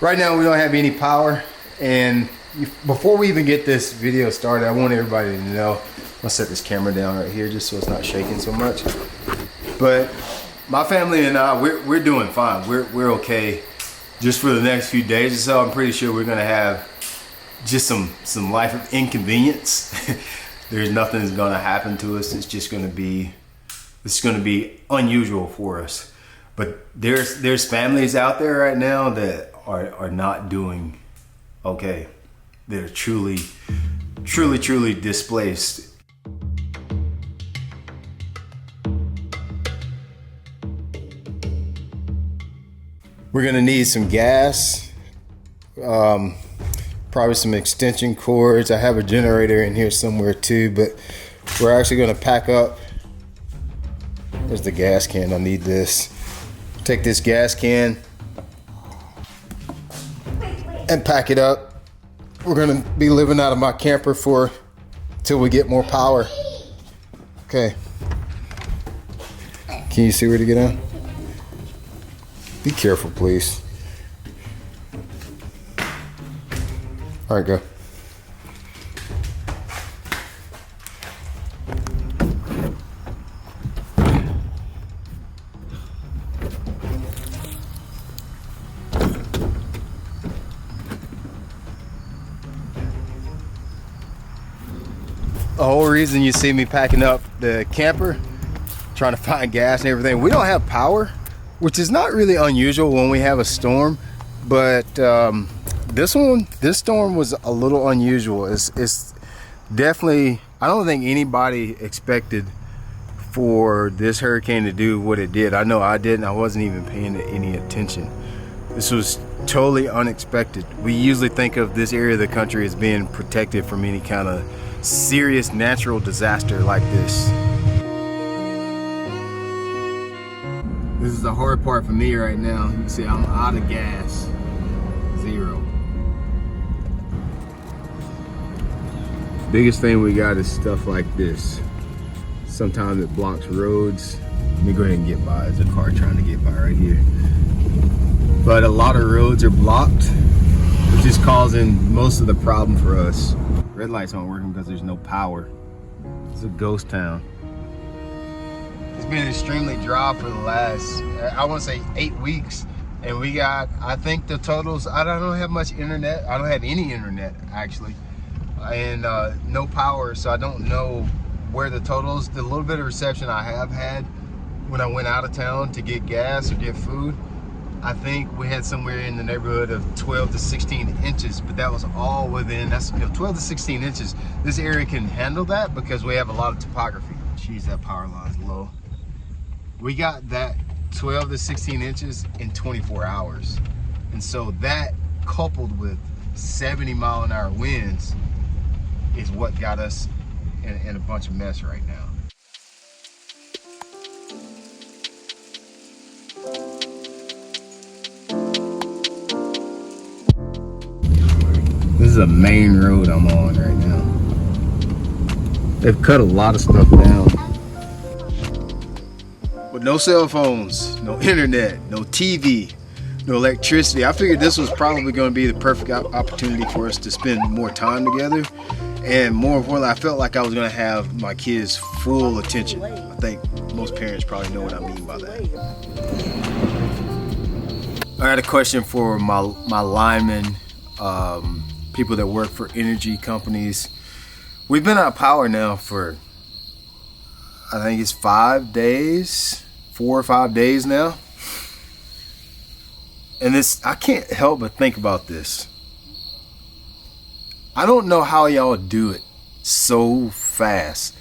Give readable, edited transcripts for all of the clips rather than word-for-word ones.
Right now we don't have any power, and before we even get this video started, I want everybody to know, I'm gonna set this camera down right here just so it's not shaking so much. But my family and I, we're doing fine. We're okay. Just for the next few days or so, I'm pretty sure we're gonna have just some life of inconvenience. There's nothing that's gonna happen to us. It's gonna be unusual for us. But there's families out there right now that are not doing okay. They're truly displaced. We're gonna need some gas, probably some extension cords. I have a generator in here somewhere too, but we're actually gonna pack up. There's the gas can, I need this. Take this gas can and pack it up. We're gonna be living out of my camper till we get more power. Okay. Can you see where to get on? Be careful, please. All right, go. The whole reason you see me packing up the camper, trying to find gas and everything, we don't have power, which is not really unusual when we have a storm, but this storm was a little unusual. It's definitely, I don't think anybody expected for this hurricane to do what it did. I know I didn't. I wasn't even paying any attention. This was totally unexpected. We usually think of this area of the country as being protected from any kind of serious natural disaster like this. This is the hard part for me right now. You can see I'm out of gas. 0. Biggest thing we got is stuff like this. Sometimes it blocks roads. Let me go ahead and get by. There's a car trying to get by right here. But a lot of roads are blocked, which is causing most of the problem for us. Red lights aren't working because there's no power. It's a ghost town. It's been extremely dry for the last, I want to say 8 weeks. And we got, I think the totals, I don't have much internet. I don't have any internet actually. And no power, so I don't know where the totals, the little bit of reception I have had when I went out of town to get gas or get food, I think we had somewhere in the neighborhood of 12 to 16 inches, but that was all within, that's 12 to 16 inches. This area can handle that because we have a lot of topography. Jeez, that power line's low. We got that 12 to 16 inches in 24 hours. And so that coupled with 70-mile-an-hour winds is what got us in a bunch of mess right now. This is a main road I'm on right now. They've cut a lot of stuff down. But no cell phones, no internet, no TV, no electricity. I figured this was probably going to be the perfect opportunity for us to spend more time together. And more importantly, I felt like I was going to have my kids' full attention. I think most parents probably know what I mean by that. I had a question for my linemen, people that work for energy companies. We've been out of power now for, I think it's 5 days, 4 or 5 days now. And this, I can't help but think about this. I don't know how y'all do it so fast.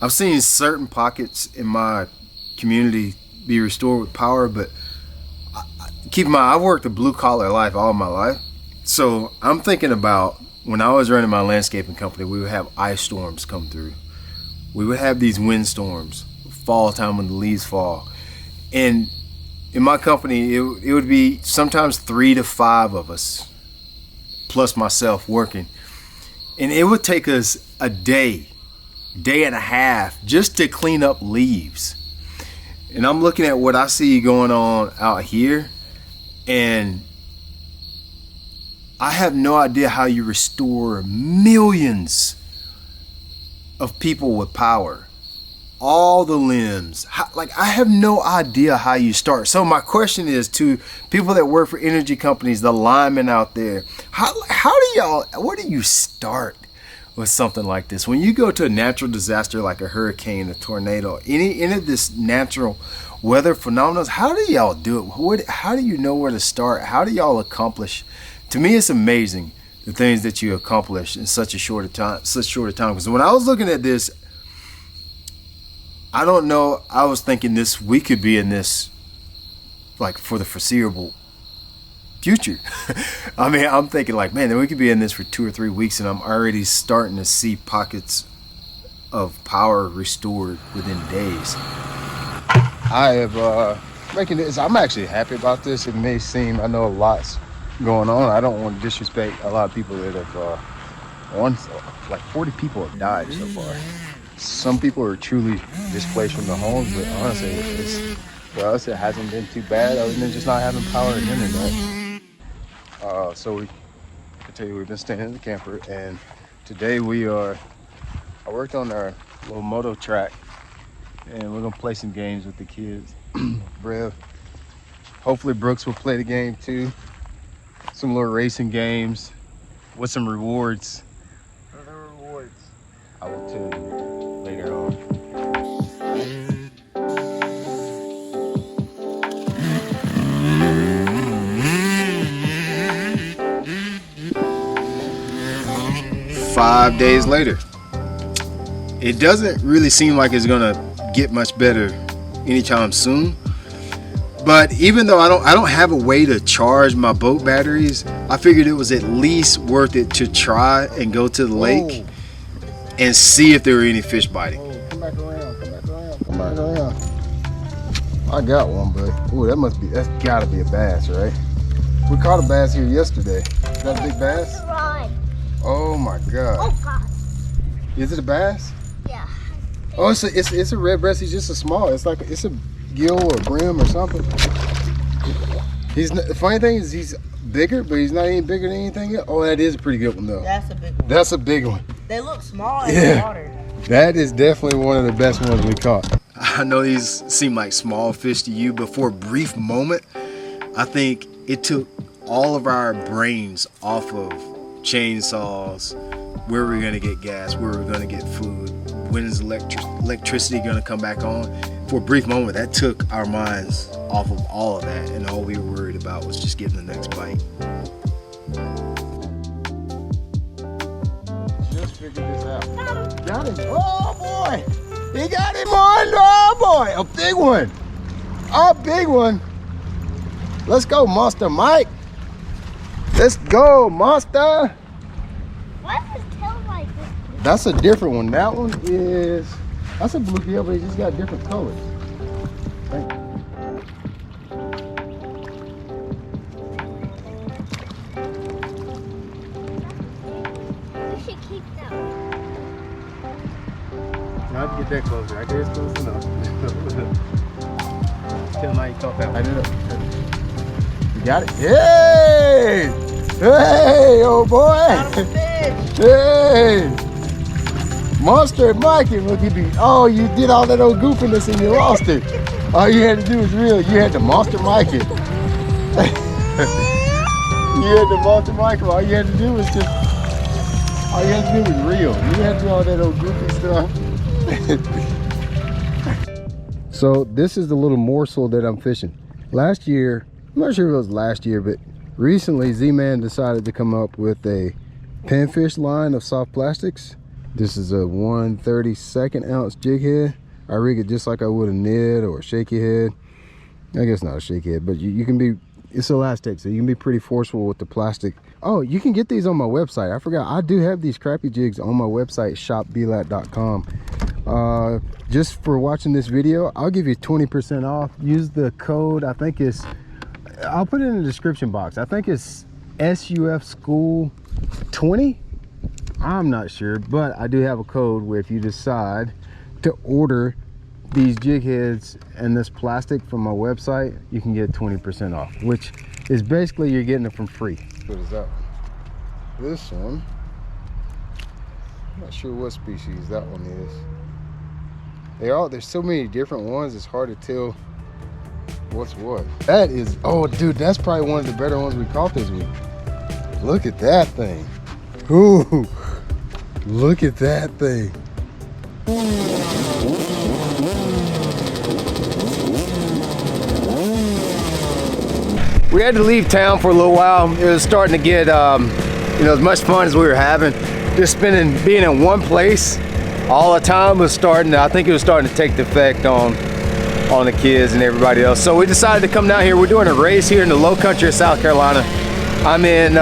I've seen certain pockets in my community be restored with power, but keep in mind, I've worked a blue collar life all my life. So I'm thinking about when I was running my landscaping company, we would have ice storms come through. We would have these wind storms, fall time when the leaves fall. And in my company, it would be sometimes 3 to 5 of us, plus myself working. And it would take us a day and a half just to clean up leaves. And I'm looking at what I see going on out here, and I have no idea how you restore millions of people with power. All the limbs. Like, I have no idea how you start. So my question is to people that work for energy companies, the linemen out there, how do y'all, where do you start with something like this? When you go to a natural disaster like a hurricane, a tornado, any of this natural weather phenomena, how do y'all do it? How do you know where to start? How do y'all accomplish? To me, it's amazing the things that you accomplish in such a short time. Because when I was looking at this, I don't know, I was thinking this, we could be in this like for the foreseeable future. I mean, I'm thinking like, man, we could be in this for 2 or 3 weeks, and I'm already starting to see pockets of power restored within days. I have making this, I'm actually happy about this. It may seem, I know a lot's going on. I don't want to disrespect a lot of people that have like 40 people have died so far. Some people are truly displaced from their homes, but honestly, for us, it hasn't been too bad other than just not having power and internet. So I tell you, we've been staying in the camper, and today I worked on our little moto track, and we're gonna play some games with the kids. Brev, hopefully Brooks will play the game too. Some little racing games with some rewards. What are the rewards? I will tell you later on. Five days later. It doesn't really seem like it's gonna get much better anytime soon. But even though I don't have a way to charge my boat batteries, I figured it was at least worth it to try and go to the lake and see if there were any fish biting. Come back around, come back around, come back around. I got one, but that's gotta be a bass, right? We caught a bass here yesterday. Is that a big bass? Right. Oh my God. Oh God. Is it a bass? Yeah. Oh, it's a red breast. He's just a small. It's a gill or brim or something. The funny thing is he's bigger, but he's not any bigger than anything else. Oh, that is a pretty good one though. That's a big one. That's a big one. They look small in the water. That is definitely one of the best ones we caught. I know these seem like small fish to you, but for a brief moment, I think it took all of our brains off of chainsaws, where we're gonna get gas, where we're gonna get food, when is electricity gonna come back on. For a brief moment, that took our minds off of all of that, and all we were worried about was just getting the next bite. Just figured this out. Got him. Oh boy! He got him on! Oh boy! A big one! A big one! Let's go, Monster Mike! Let's go, Monster! What's his tail like? That's a different one. That one is... That's a bluegill, but he just got different colors. Thank you. We should keep that one. Not to get that closer. I guess close enough. Till now you caught that one. I did it. You got it? Hey! Hey, old boy! Hey! Monster Mikey, look at me. Oh, you did all that old goofiness and you lost it. All you had to do was reel. You had to Monster Mikey. You had to Monster Mikey. All you had to do was reel. You had to do all that old goofy stuff. So this is the little morsel that I'm fishing. Last year, I'm not sure if it was last year, but recently Z-Man decided to come up with a pinfish line of soft plastics. This is a 1/32 ounce jig head. I rig it just like I would a Ned or a shaky head. I guess not a shaky head, but you can be, it's elastic, so you can be pretty forceful with the plastic. Oh, you can get these on my website. I forgot, I do have these crappy jigs on my website, shopbelat.com. Just for watching this video, I'll give you 20% off. Use the code, I think it's, I'll put it in the description box. I think it's SUF School 20. I'm not sure, but I do have a code where if you decide to order these jig heads and this plastic from my website, you can get 20% off, which is basically you're getting it from free. What is up? This one, I'm not sure what species that one is. There's so many different ones, it's hard to tell what's what. That is, oh dude, that's probably one of the better ones we caught this week. Look at that thing. Ooh, look at that thing. We had to leave town for a little while. It was starting to get, as much fun as we were having. Just being in one place all the time was I think it was starting to take the effect on the kids and everybody else. So we decided to come down here. We're doing a race here in the low country of South Carolina. I'm in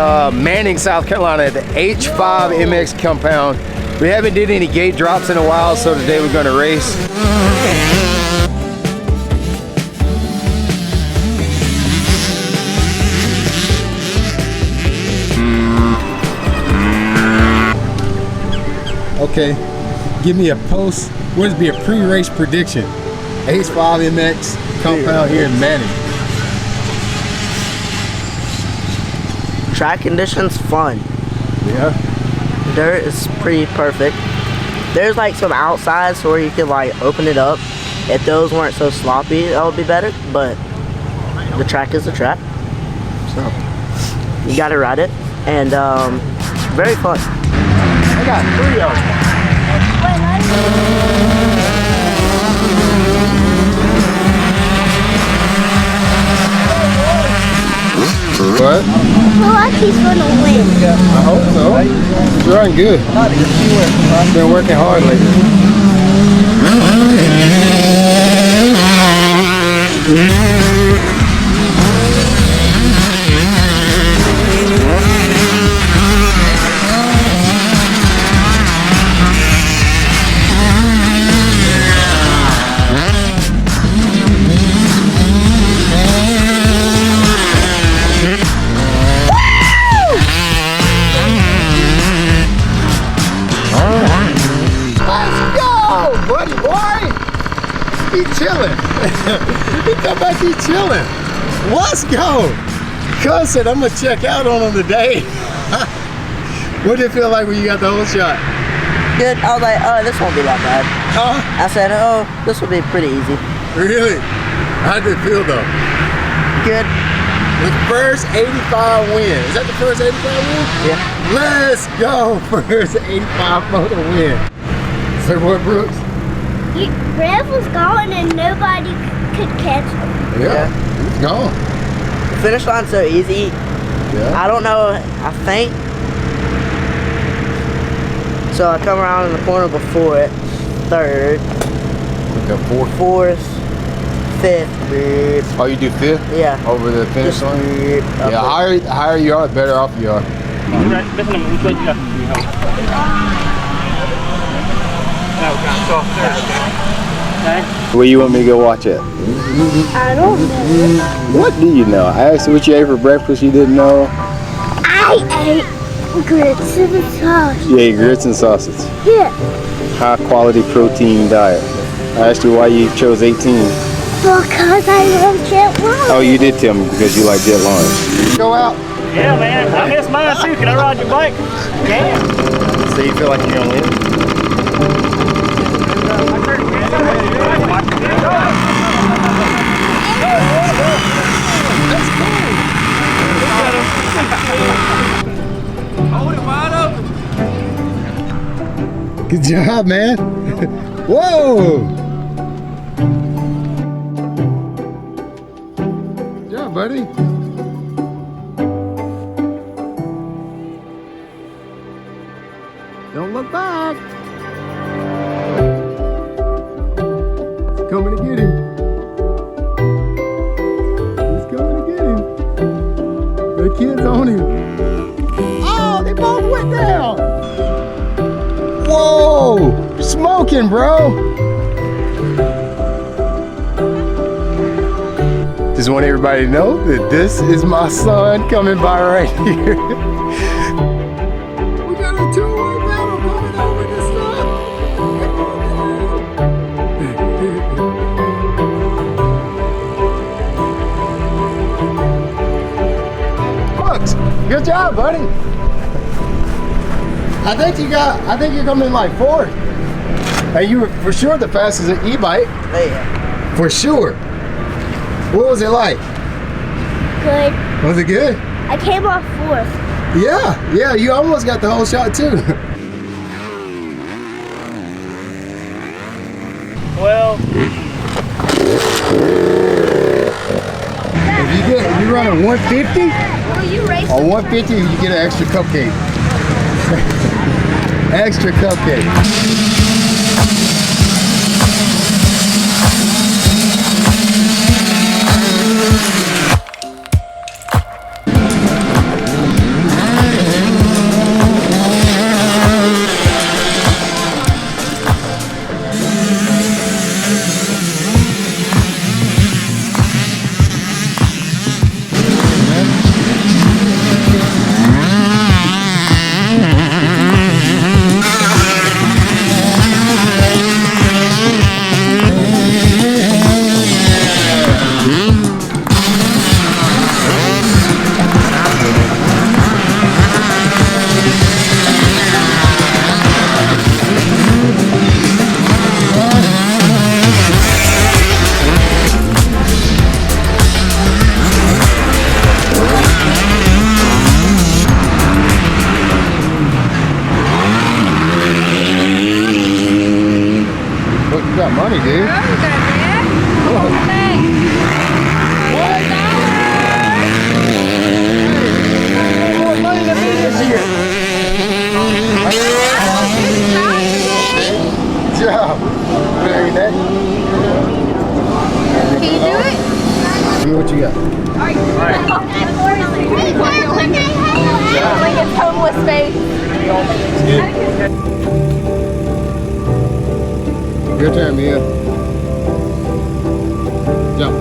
Manning, South Carolina at the H5 MX compound. We haven't did any gate drops in a while, so today we're gonna race. Okay, give me a post, what would be a pre-race prediction? H5 MX compound here in Manning. Track conditions, fun. Yeah. Dirt is pretty perfect. There's like some outsides where you can like open it up. If those weren't so sloppy, that would be better, but the track is the track. So, you gotta ride it, and very fun. I got 3 of them. What? Well, Lucky's gonna win. I hope so. He's running good. I've been working hard lately. Chilling. He come back, he's chilling. Let's go. Cuz said I'm gonna check out on him today. What did it feel like when you got the whole shot? Good. I was like, oh, this won't be that bad. I said, oh, this will be pretty easy. Really? How did it feel though? Good. The first 85 win. Is that the first 85 win? Yeah. Let's go. First 85 moto win. Say what, Brooks? Rev was gone and nobody could catch him. Yeah, he's gone. The finish line's so easy. Yeah. I don't know, I think. So I come around in the corner before it. Third. Okay, fourth. Fifth. Beep. Oh, you do fifth? Yeah. Over the finish line? Beep, Yeah, higher you are, the better off you are. Where you want me to go watch it? I don't know. What do you know? I asked you what you ate for breakfast, you didn't know? I ate grits and sausage. You ate grits and sausage. Yeah. High quality protein diet. I asked you why you chose 18. Because I love jet line. Oh, you did tell me because you like jet line. Go out. Yeah, man. I miss mine too. Can I ride your bike? Yeah. So you feel like you're gonna win? Hold it wide open. Good job, man. Whoa. Good job, buddy. Don't look back. He's coming to get him. He's coming to get him. The kid's on him. Oh, they both went down. Whoa, smoking, bro. Just want everybody to know that this is my son coming by right here. We got a two-way battle coming over this stuff. Bucks, good job, buddy. I think you're coming in like 4th. And you were for sure the fastest e-bike. Yeah. For sure. What was it like? Good. Was it good? I came off 4th. Yeah, you almost got the whole shot too. Well, if you run a 150 Will you race? on 150, you get an extra cupcake. Extra cupcake. You got money, dude. More money than me this year. Good job. Very nice. Can you do it? See what you got. Like it's homeless space. Your turn, Mia. Jump.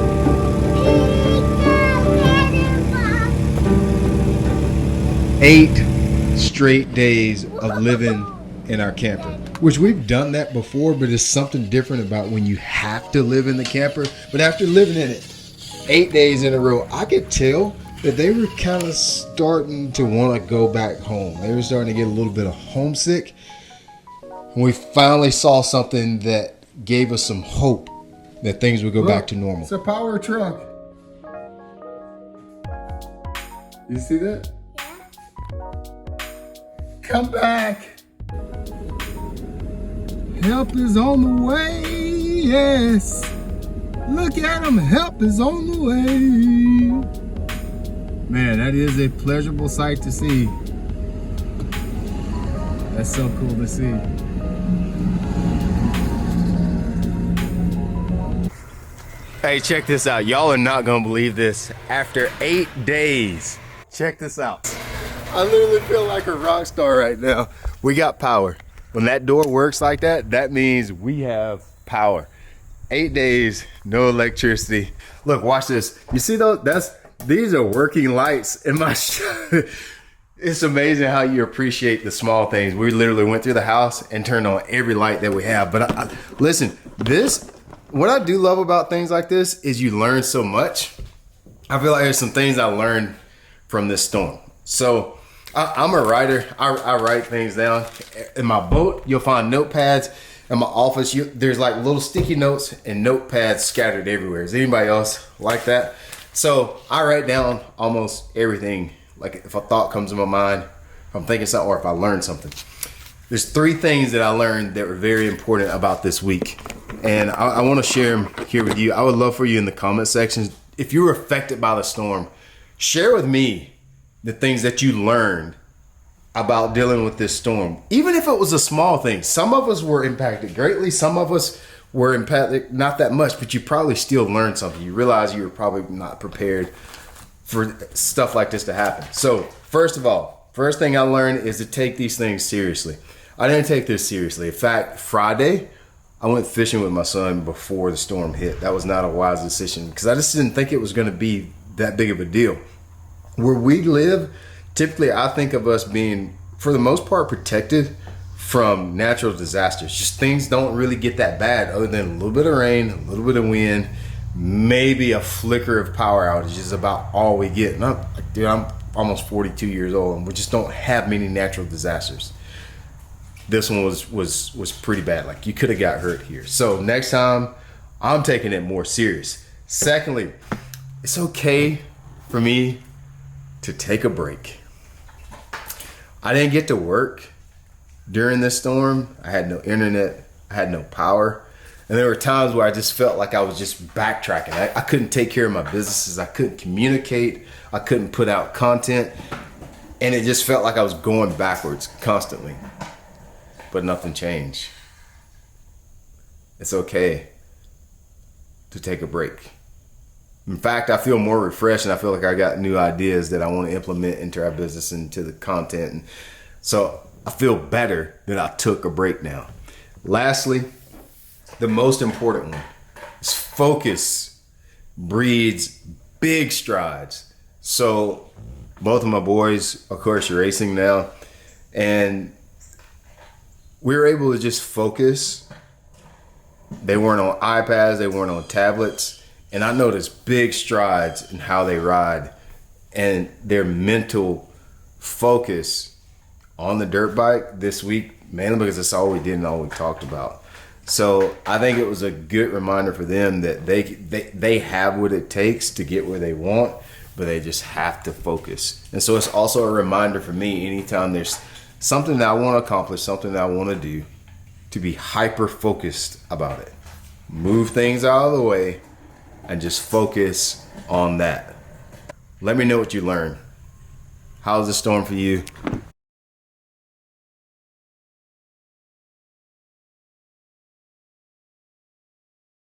8 straight days of living in our camper, which we've done that before, but it's something different about when you have to live in the camper. But after living in it 8 days in a row, I could tell that they were kind of starting to want to go back home. They were starting to get a little bit of homesick. We finally saw something that gave us some hope that things would go back to normal. It's a power truck. You see that? Come back. Help is on the way. Yes. Look at him. Help is on the way. Man, that is a pleasurable sight to see. That's so cool to see. Hey, check this out. Y'all are not gonna believe this. After 8 days, check this out. I literally feel like a rock star right now. We got power. When that door works like that, that means we have power. 8 days, no electricity. Look, watch this. You see those? These are working lights in my shop. It's amazing how you appreciate the small things. We literally went through the house and turned on every light that we have. But listen, what I do love about things like this is you learn so much. I feel like there's some things I learned from this storm. So I'm a writer. I write things down. In my boat, you'll find notepads. In my office, there's like little sticky notes and notepads scattered everywhere. Is anybody else like that? So I write down almost everything. Like if a thought comes to my mind, if I'm thinking something, or if I learn something. There's 3 things that I learned that were very important about this week. And I want to share them here with you. I would love for you in the comment section, if you were affected by the storm, share with me the things that you learned about dealing with this storm. Even if it was a small thing. Some of us were impacted greatly. Some of us were impacted not that much, but you probably still learned something. You realize you were probably not prepared for stuff like this to happen. So first of all, first thing I learned is to take these things seriously. I didn't take this seriously. In fact, Friday, I went fishing with my son before the storm hit. That was not a wise decision because I just didn't think it was going to be that big of a deal. Where we live, typically I think of us being, for the most part, protected from natural disasters. Just things don't really get that bad other than a little bit of rain, a little bit of wind, maybe a flicker of power outage is about all we get. And I'm almost 42 years old and we just don't have many natural disasters. this one was pretty bad. Like, you could have got hurt here. So next time, I'm taking it more serious. Secondly, it's okay for me to take a break. I didn't get to work during this storm. I had no internet. I had no power. And there were times where I just felt like I was just backtracking. I couldn't take care of my businesses. I couldn't communicate. I couldn't put out content. And it just felt like I was going backwards constantly. But nothing changed. It's okay to take a break. In fact, I feel more refreshed, and I feel like I got new ideas that I want to implement into our business, into the content. And so I feel better that I took a break now. Lastly, the most important one is focus breeds big strides. So both of my boys, of course, are racing now, and we were able to just focus. They weren't on iPads, they weren't on tablets. And I noticed big strides in how they ride and their mental focus on the dirt bike this week, mainly because it's all we did and all we talked about. So I think it was a good reminder for them that they have what it takes to get where they want, but they just have to focus. And so it's also a reminder for me, anytime there's something that I want to accomplish, something that I want to do, to be hyper focused about it. Move things out of the way and just focus on that. Let me know what you learned. How's the storm for you?